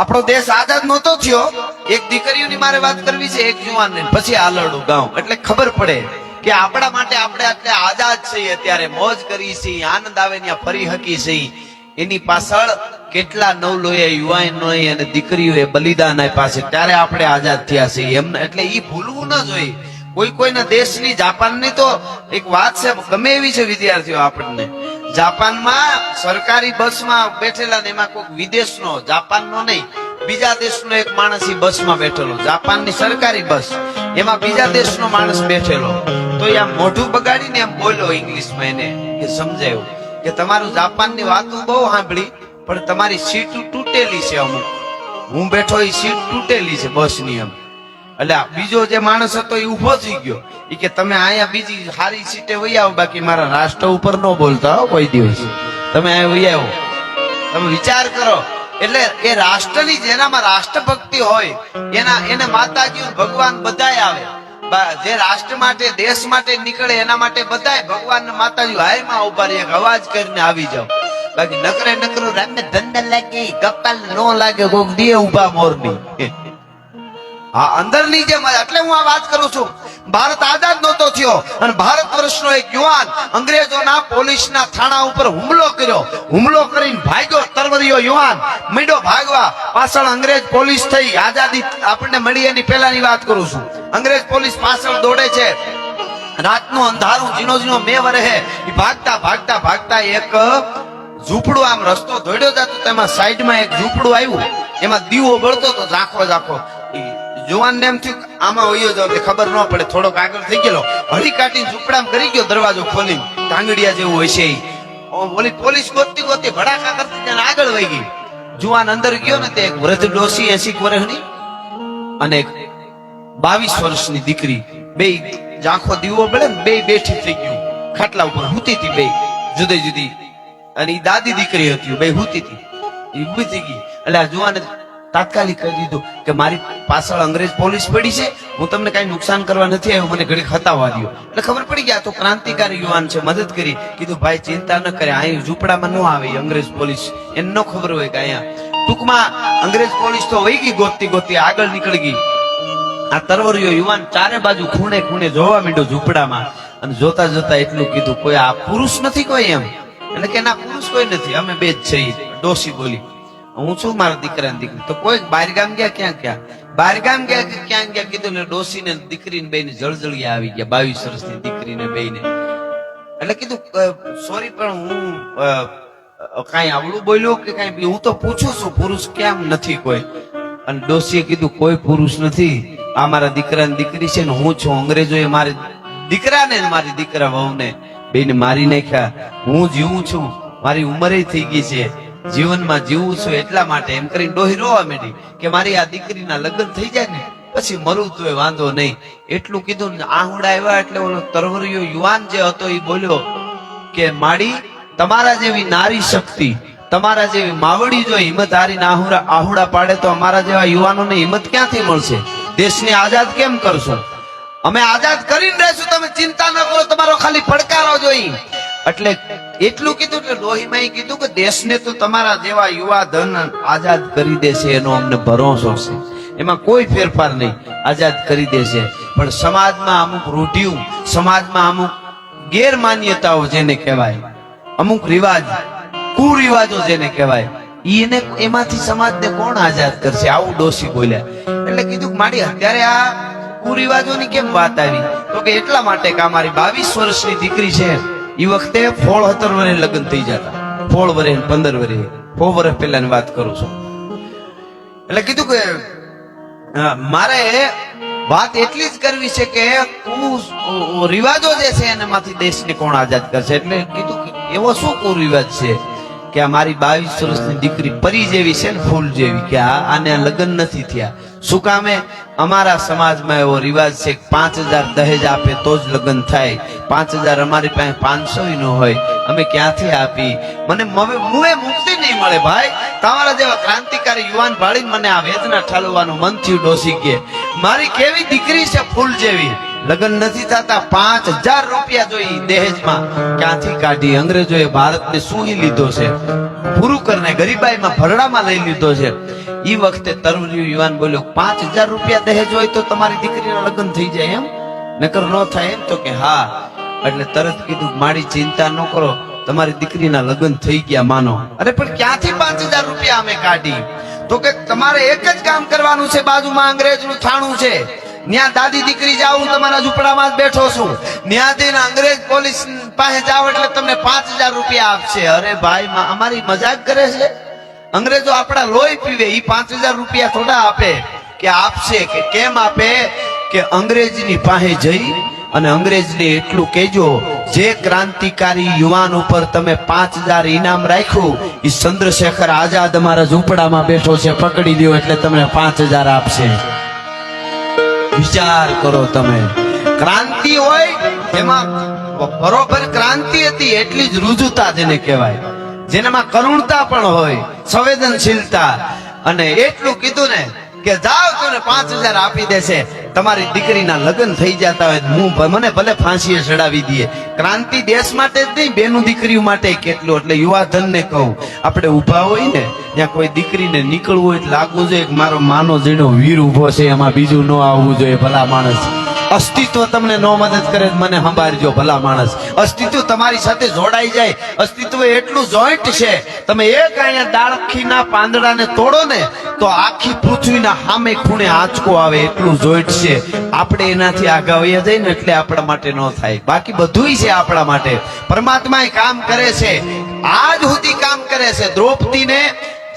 આપણો દેશ આઝાદ નહોતો થયો, એક દીકરીઓની મારે વાત કરવી છે, એક જુવાન ને પછી આલરડું ગાઉં, એટલે ખબર પડે કે આપણા માટે આપણે એટલે આઝાદ છીએ, અત્યારે મોજ કરી છે, આનંદ આવે ત્યાં ફરી હકી છે, એની પાછળ કેટલા નવલોયા યુવાનોએ અને દીકરીઓએ બલિદાન આપ્યા છે, ત્યારે આપણે આઝાદ થયા છીએ. એમને એટલે એ ભૂલવું ન જોઈએ. કોઈના દેશની, જાપાનની તો એક વાત છે, ગમે એવી છે વિદ્યાર્થીઓ, આપણને જાપાનમાં સરકારી બસમાં બેઠેલા ને એમાં કોઈક વિદેશનો, જાપાનનો નહીં, બીજા દેશનો એક માણસ બસમાં બેઠેલો, જાપાનની સરકારી બસ, એમાં બીજા દેશનો માણસ બેઠેલો, તો એ આમ મોઢું બગાડીને એમ બોલ્યો ઇંગ્લિશમાં, એને કે સમજાયું કે તમારું જાપાનની વાતો બહુ સાંભળી, પણ તમારી સીટ તૂટેલી છે, અમુક હું બેઠો એ સીટ તૂટેલી છે બસની. એમ એટલે બીજો જે માણસ હતો એ ઉભો થઈ ગયો, એ કે તમે અહીંયા બીજી સારી સીટે વહી આવો, બાકી મારા રાષ્ટ્ર ઉપર ન બોલતા હો કોઈ દિવસ, તમે અહીંયા વહી આવો. તમે વિચાર કરો, એટલે એ રાષ્ટ્રની, જેનામાં રાષ્ટ્રભક્તિ હોય એને માતાજી ભગવાન બધાય આવે, જે રાષ્ટ્ર માટે, દેશ માટે નીકળે એના માટે બધાય ભગવાન ને માતાજી હાયમાં ઉભા રહે, અવાજ કરીને આવી જાવ. બાકી નકરે નકરું રામે ધંધા લાગે, કપાલ નો લાગે, કોક દે ઉભા મોરની. હા, અંદરની જે, એટલે હું આ વાત કરું છું, ભારત આઝાદ નહોતો થયો અને ભારત વર્ષનો એક યુવાન અંગ્રેજોના પોલીસના થાણા ઉપર હુમલો કર્યો, હુમલો કરીને ભાગ્યો, તરવરિયો યુવાન મીંડો ભાગવા, પાછળ અંગ્રેજ પોલીસ થઈ, આઝાદી આપણને મળી એની પહેલાની વાત કરું છું, અંગ્રેજ પોલીસ પાછળ દોડે છે, રાતનું અંધારું ઝીણો ઝીણો મે વરહે, ભાગતા ભાગતા ભાગતા એક ઝૂંપડું, આમ રસ્તો દોડ્યો જતો, તેમાં સાઈડમાં એક ઝૂંપડું આવ્યું, એમાં દીવો બળતો તો ઝાંખો ઝાંખો. જુવાન ને એમ થયું આમાં વયો જાવ, ખબર ન પડે, થોડોક આગળ થઈ ગયેલો, હળી કાઢીને ઝૂંપડામાં કરી ગયો, દરવાજો ખોલીને, ટાંગડિયા જેવું હોય છે, ઓલી પોલીસ ગોતતી ગોતતી ભડાકા કરતી તેને આગળ વહી ગઈ. જુવાન અંદર ગયો ને, તે એક વૃદ્ધ ડોસી 80 વર્ષની અને 22 વર્ષની દીકરી, બે ઝાંખો દીવો બળે ને, બે બેઠી થઈ ગયું, ખાટલા ઉપર હુતી હતી, બે જુદી જુદી, અને એ દાદી દીકરી હતી, બે હુતી હતી, એ ઊભી થઈ ગઈ. એટલે આ જુવાને તાત્કાલિક કહી દીધું કે મારી પાછળ અંગ્રેજ પોલીસ પડી છે, હું તમને કઈ નુકસાન કરવા નથી આવ્યો, મને ઘડી હતાવા દો. એટલે ખબર પડી ગયા તો ક્રાંતિકારી યુવાન છે, મદદ કરી. કીધું ભાઈ ચિંતા ન કરે, અહીં ઝૂંપડામાં ન આવે અંગ્રેજ પોલીસ, એને ન ખબર હોય કે અહીંયા. ટૂંકમાં અંગ્રેજ પોલીસ તો વહી ગઈ, ગોતતી ગોતતી આગળ નીકળી ગઈ. આ તરવરિયો યુવાન ચારે બાજુ ખૂણે ખૂણે જોવા માંડ્યો ઝૂંપડામાં, અને જોતા જોતા એટલું કીધું, કોઈ આ પુરુષ નથી કોઈ? એમ એટલે કે ના, પુરુષ કોઈ નથી, અમે બે જ છીએ. ડોસી બોલી, હું છું મારા દીકરા દીકરી. તો કોઈ બહાર ગામ ગયા? ક્યાં ક્યાં બહાર ગામ ગયા, ક્યાં ગયા? કીધું ને ડોસી ને દીકરીને બે ને જળજળિયા આવી ગયા, 22 વર્ષની દીકરીને બે ને. એટલે કીધું સોરી, પણ હું કઈ આવડું બોલ્યો કે કઈ? હું તો પૂછું છું, પુરુષ કેમ નથી કોઈ? અને ડોસીએ કીધું કોઈ પુરુષ નથી, આ મારા દીકરા ની દીકરી છે ને હું છું. અંગ્રેજોએ મારી દીકરાને મારી દીકરા વહુને બેને મારી નાખ્યા, હું જીવું છું, મારી ઉંમરે થઈ ગઈ છે, જીવનમાં જીવું છું, એટલા માટે એમ કરીને ડોહી રોવા માંડી કે મારી આ દીકરીના લગ્ન થઈ જાય ને પછી મરું તો વાંધો નહીં. એટલું કીધું ને આહુડા આવ્યા એટલે ઓલો તરવરિયો યુવાન જે હતો એ બોલ્યો કે માડી, તમારા જેવી નારી શક્તિ, તમારા જેવી માવડી જો હિંમત હારીને આહુડા પાડે તો અમારા જેવા યુવાનોને હિંમત ક્યાંથી મળશે? દેશને આઝાદ કેમ કરશો? અમે આઝાદ કરીને રહેશું, તમે ચિંતા ન કરો, તમારો ખાલી પડકારો જોઈ. એટલે એટલું કીધું, એટલે ડોહીમાં કીધું કે દેશને તો તમારા જેવા યુવા ધન આઝાદ કરી દેશે, એનો અમને ભરોસો છે, એમાં કોઈ ફેરફાર નહીં, આઝાદ કરી દેશે. પણ સમાજમાં અમુક રૂઢિઓ, સમાજમાં અમુક ગેરમાન્યતાઓ જેને કહેવાય, અમુક રિવાજ, કુરિવાજો જેને કહેવાય, એને એમાંથી સમાજને કોણ આઝાદ કરશે? આવું ડોસી બોલ્યા. એટલે કીધું માડી, અત્યારે આ કુરિવાજોની કેમ વાત આવી? તો કે એટલા માટે કે અમારી 22 વર્ષની દીકરી છે, એ વખતે 16-17 વર્ષે લગ્ન થઈ જતા, 16 વર્ષે 15 વર્ષે, 4 વર્ષ પહેલાની વાત કરું છું. એટલે કીધું કે મારે વાત એટલી જ કરવી છે કે રિવાજો જે છે એનામાંથી દેશને કોણ આઝાદ કરશે? એટલે કીધું કે એવો શું કુરિવાજ છે કે આ મારી 22 વર્ષની દીકરી પરી જેવી છે ને, ફૂલ જેવી, કે આને લગ્ન નથી થયા? શું કામે? અમારા સમાજમાં એવો રિવાજ છે કે 5000 દહેજ આપે તો જ લગ્ન થાય. 5000 અમારી પાસે 500 નો હોય, અમે ક્યાંથી આપી? મને મુએ મુક્તિ નહીં મળે ભાઈ. તમારા જેવા ક્રાંતિકારી યુવાન ભાળીને મને આ વેદના ઠાલવવાનું મન થયું. ડોસી કે મારી કેવી દીકરી છે, ફૂલ જેવી, લગ્ન નથી થતા, 5000 રૂપિયા જોઈ દહેજમાં, ક્યાંથી કાઢી? અંગ્રેજોએ ભારતને સૂહી લીધો છે, પૂરું કરીને ગરીબાઈમાં ભરડામાં લઈ લીધો છે. ઈ વખતે તરુણિયો યુવાન બોલ્યો 5000 રૂપિયા દહેજ હોય તો તમારી દીકરીના લગ્ન થઈ જાય એમ, નકર ન થાય એમ? તો કે હા. એટલે તરત કીધું મારી ચિંતા ન કરો, તમારી દીકરીના લગ્ન થઈ ગયા માનો. અરે પણ ક્યાંથી 5000 રૂપિયા અમે કાઢી? તો કે તમારે એક જ કામ કરવાનું છે, બાજુમાં અંગ્રેજનું થાણું છે, ન્યા દાદી દીકરી જાવ, હું તમારા ઝૂંપડામાં જ બેઠો છું, ન્યા જઈને અંગ્રેજ પોલીસ પાસે જાવ એટલે તમને 5000 રૂપિયા આપશે. અરે ભાઈ અમારી મજાક કરે છે? અંગ્રેજો આપણા લોહી પીવે, ઈ 5000 રૂપિયા થોડા આપે કે આપશે. કે કેમ આપે? કે અંગ્રેજની પાસે જઈ અને અંગ્રેજને એટલું કહેજો, જે ક્રાંતિકારી યુવાન ઉપર તમે 5000 ઇનામ રાખ્યું, ઈ ચંદ્રશેખર આઝાદ અમારા ઝૂંપડામાં બેઠો છે, પકડી લ્યો એટલે તમને 5000 આપશે. વિચાર કરો તમે, ક્રાંતિ હોય એમાં બરોબર ક્રાંતિ હતી એટલી જ રુજુતા જેને કહેવાય, જેનામાં કરુણતા પણ હોય, સંવેદનશીલતા. અને એટલું કીધું ને કે જાઓ તને 5000 આપી દેશે, તમારી દીકરીના લગ્ન થઈ જતા હોય હું મને ભલે ફાંસીએ ચડાવી દઈએ. ક્રાંતિ દેશ માટે જ નહીં, બેનું દીકરીઓ માટે કેટલું. એટલે યુવાધનને કહું, આપણે ઊભા હોય ને ત્યાં કોઈ દીકરીને નીકળવું હોય લાગવું જોઈએ કે મારો માનો જીણો વીર ઉભો છે, એમાં બીજું ન આવવું જોઈએ. ભલા માણસ અસ્તિત્વ તમને નો મદદ કરે મને સંભાળજો. ભલા માણસ અસ્તિત્વ તમારી સાથે જોડાઈ જાય. અસ્તિત્વ એટલું જોઈન્ટ છે, તમે એક અહીંયા ડાળખીના પાંદડાને તોડો ને તો આખી પૃથ્વીના સામે ખૂણે આંચકો આવે, એટલું જોઈન્ટ છે. આપણે એનાથી આગળ વયા જાય ને એટલે આપણા માટે ન થાય, બાકી બધુંય છે આપણા માટે. પરમાત્મા કામ કરે છે, આજ સુધી કામ કરે છે. દ્રૌપદીને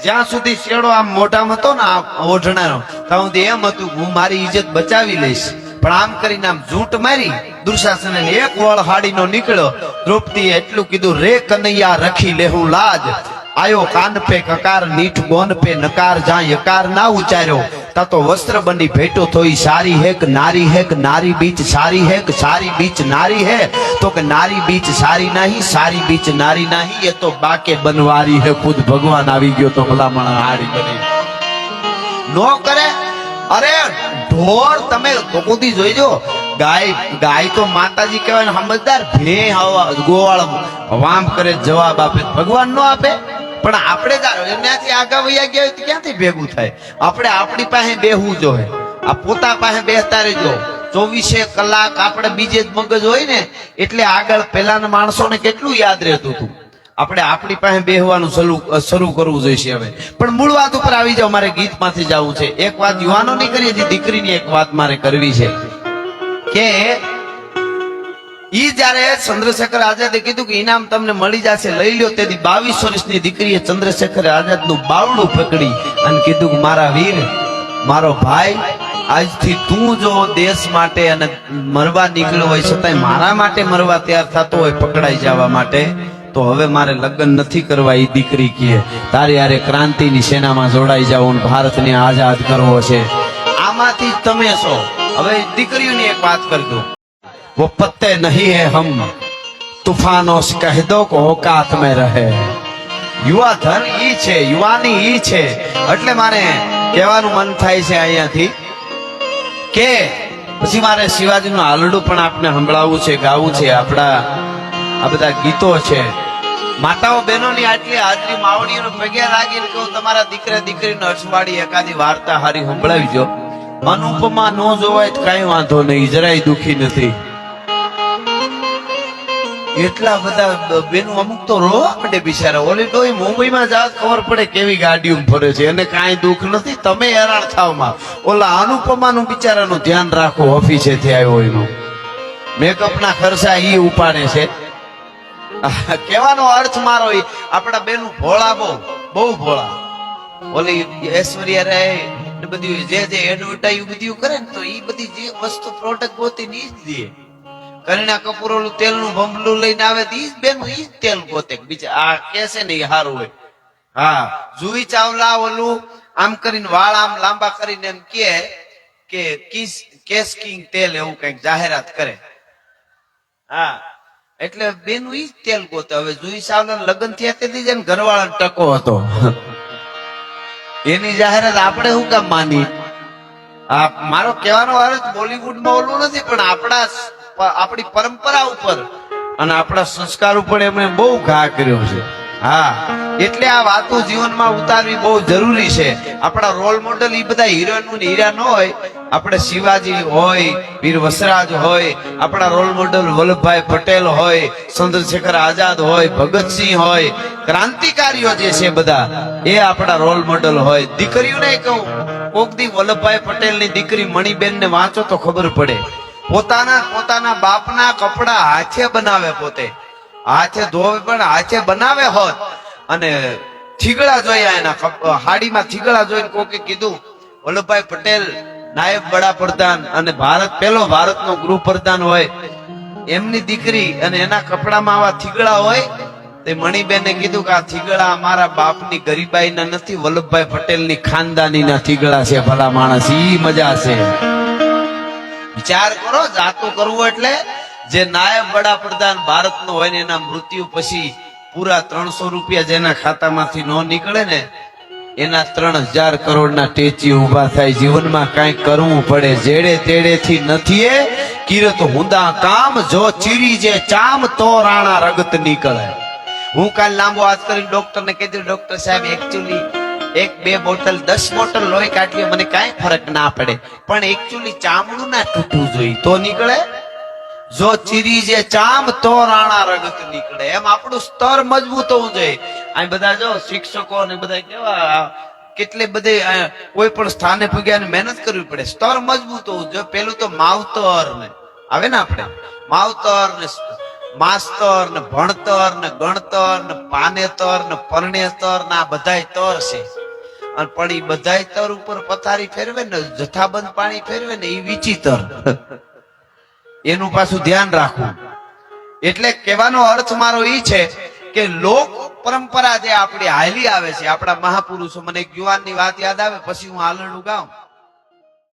જ્યાં સુધી શેડો આમ મોઢામાં હતો ને ઓઢણાનો, ત્યાં સુધી એમ હતું હું મારી ઇજ્જત બચાવી લઈશ, પણ આમ કરીને આમ ઝૂંટ મારી દુશાસન એક વળ હાડીનો નીકળ્યો. દ્રૌપદીએ એટલું કીધું, રે કનૈયા રખી લેહું લાજ, આયો કાન પે કકાર નીઠ ગોન પે નકાર, જ્યાં યકાર ના ઉચ્ચાર્યો તા તો વસ્ત્ર બની ભેટો થોઈ. સારી હેક નારી હેક નારી બીચ સારી હેક સારી બીચ નારી હે, તો કે નારી બીચ સારી નહીં, સારી બીચ નારી નહીં, એ તો બાકે બનવારી હે. ખુદ ભગવાન આવી ગયો તો ભલામણ હાડી બની નો કરે. અરે ઢોર તમે કોકુથી જોઈજો, ગાય તો માતાજી કહેવાય ને સમજદાર, ભે ગોવાળ વામ કરે જવાબ આપે, ભગવાન નો આપે. પણ આપણે ત્યાંથી આગા વૈયા ગયા હોય ક્યાંથી ભેગું થાય? આપણે આપણી પાસે બેહવું જોઈએ, આ પોતા પાસે બેસતા રહેજો. 24 કલાક આપણે બીજે જ મગજ હોય ને એટલે આગળ પેલાના માણસોને કેટલું યાદ રહેતું હતું. આપણે આપણી પાસે બેહવાનું શરૂ કરવું જોઈએ હવે. પણ મૂળ વાત ઉપર આવી જાવ, મારે ગીતમાંથી જવું છે. એક વાત યુવાનોની કરી હતી, દીકરીની એક વાત મારે કરવી છે કે ઈ જયારે ચંદ્રશેખર આઝાદે કીધું કે ઇનામ તમને મળી જશે, લઈ લ્યો, તેથી 22 વર્ષની દીકરીએ ચંદ્રશેખર આઝાદનું બાવડું પકડી અને કીધું કે મારા વીર, મારો ભાઈ, આજથી તું જો દેશ માટે અને મરવા નીકળ્યો હોય છતાંય મારા માટે મરવા તૈયાર થતો હોય પકડાઈ જવા માટે, તો હવે મારે લગ્ન નથી કરવા. એ દીકરી કહે તારે યારે ક્રાંતિની સેનામાં જોડાઈ જાવ, ભારતને આઝાદ કરવો છે. આમાંથી તમે છો. હવે દીકરીઓની એક વાત કરી દઉં, वो पत्ते नहीं है हम तूफानों से कह दो को औकात में रहे. युवा धन ઈ છે, યુવાની ઈ છે. એટલે મારે કહેવાનું મન થાય છે અહીંયાથી કે પછી મારે શિવાજીનું આલડું પણ આપને સંભળાવવું છે, ગાવું છે. આપણા આ બધા ગીતો છે. માતાઓ બહેનોની આટલી હાજરી માવડીઓને પગે લાગીને કહું, તમારા દીકરા દીકરીનો અઠવાડિયે એકાદી વાર્તા હારી સંભળાવીજો. અનુપમા નો જોવાય તો કઈ વાંધો નહીં, જરાય દુખી નથી. એટલા બધા બેનું અમુક તો રોવા પડે બિચારા. ઓલી ડોઈ મુંબઈમાં જાત ખબર પડે કેવી ગાડીઓ ફરે છે, અને કાંઈ દુઃખ નથી, તમે હેરાન થાવમાં. ઓલા અનુપમાનું બિચારાનું ધ્યાન રાખો, ઓફિસેથી આવ્યો એનું મેકઅપના ખર્ચા ઈ ઉપાડે છે. કહેવાનો અર્થ મારો આપણા બેનું ભોળા, બહુ ભોળા. ઓલી ઐશ્વર્યા રાય ને બધી જે એડવર્ટાઈઝ બધું કરે ને, તો ઈ બધી જે વસ્તુ પ્રોડક્ટ ગોતી ઈ જ દે. કરીના કપૂર ઓલું તેલનું ભંભલું લઈને આવે તો ઈ જ બેનું ઈ જ તેલ ગોતે. બીજા આ કેસે ને ઈ સારું હોય. હા, જુહી ચાવલા ઓલું આમ કરીને વાળ આમ લાંબા કરીને એમ કે કેસ કિંગ તેલ એવું કઈક જાહેરાત કરે. હા, એટલે બેનું ઈ જ તેલ ગોતે. હવે જુહી ચાવલા લગ્ન થયા તેથી જ ઘરવાળા ટકો હતો, એની જાહેરાત આપણે શું કામ માની? મારો કહેવાનો અર્થ બોલીવુડમાં ઓલું નથી, પણ આપણી પરંપરા ઉપર અને આપણા સંસ્કાર ઉપર એમણે બહુ ઘા કર્યો છે. હા, એટલે આ વાતો જીવનમાં ઉતારવી બહુ જરૂરી છે. આપણા રોલ મોડલ એ બધા હીરોનું ને હીરા ન હોય. આપણે શિવાજી હોય, વીર વસરાજ હોય, આપણા રોલ મોડલ વલ્લભભાઈ પટેલ હોય, ચંદ્રશેખર આઝાદ હોય, ભગતસિંહ હોય, ક્રાંતિકારીઓ જે છે બધા એ આપણા રોલ મોડલ હોય. દીકરીઓને કહું, કોક દી વલ્લભભાઈ પટેલની દીકરી મણિબેન ને વાંચો તો ખબર પડે. પોતાના બાપના કપડા હાથે બનાવે, પોતે હાથે ધોવે પણ હાથે બનાવે હોત. અને થીગડા જોયા, એના હાડીમાં થીગડા જોઈને કોકે કીધું વલ્લભભાઈ પટેલ નાયબ વડાપ્રધાન અને પહેલો ભારતનો ગૃહપ્રધાન હોય, એમની દીકરી અને એના કપડામાં આવા થીગડા હોય. તે મણિબેને કીધું કે આ થીગડા અમારા બાપની ગરીબાઈના નથી, વલ્લભભાઈ પટેલની ખાનદાનીના થીગડા છે. ભલા માણસ, ઈ મજા છે. વિચાર કરો, જાતું કરવું એટલે જે નાયબ વડાપ્રધાન ભારતનો હોય ને એના મૃત્યુ પછી પૂરા 300 રૂપિયા જેના ખાતામાંથી ન નીકળે ને એના 3000 કરોડના ટેચી ઉભા થાય. જીવનમાં કઈક કરવું પડે, જેડે તેડેથી નથી એ કિરત હુંદા કામ, જો ચીરી જે ચામ તો રાણા રગત નીકળે. હું કાલ લાંબો હાથ કરીને ડોક્ટરને કીધું, ડોક્ટર સાહેબ એકચ્યુઅલી 1-2 બોટલ 10 બોટલ લોહી કાઢીએ મને કાંઈ ફરક ના પડે, પણ એકચ્યુઅલી ચામડું ના તૂટવું જોઈએ તો નીકળે. જો ચીરી જે ચામ તો રાણા રગત નીકળે. એમ આપણું સ્તર મજબૂત હોવું જોઈએ. આ બધા જો શિક્ષકો ને બધા કેવા કેટલે બધે કોઈ પણ સ્થાને પૂગ્યા મહેનત કરવી પડે, સ્તર મજબૂત હોવું જોઈએ. પેલું તો માવતર ને આવે ને, આપણે માવતર ને માસ્તર ને ભણતર ને ગણતર ને પાનેતર ને પરણેતર ને આ બધાય તર છે. અને પણ એ બધાય તર ઉપર પથારી ફેરવે ને, જથ્થાબંધ પાણી ફેરવે ને, એ વિચિત્ર. એનું પાછું ધ્યાન રાખવું. એટલે કહેવાનો અર્થ મારો ઈ છે કે લોક પરંપરા જે આપણી હાલી આવે છે, આપણા મહાપુરુષો. મને એક યુવાનની વાત યાદ આવે, પછી હું હાલરડું ગાઉં.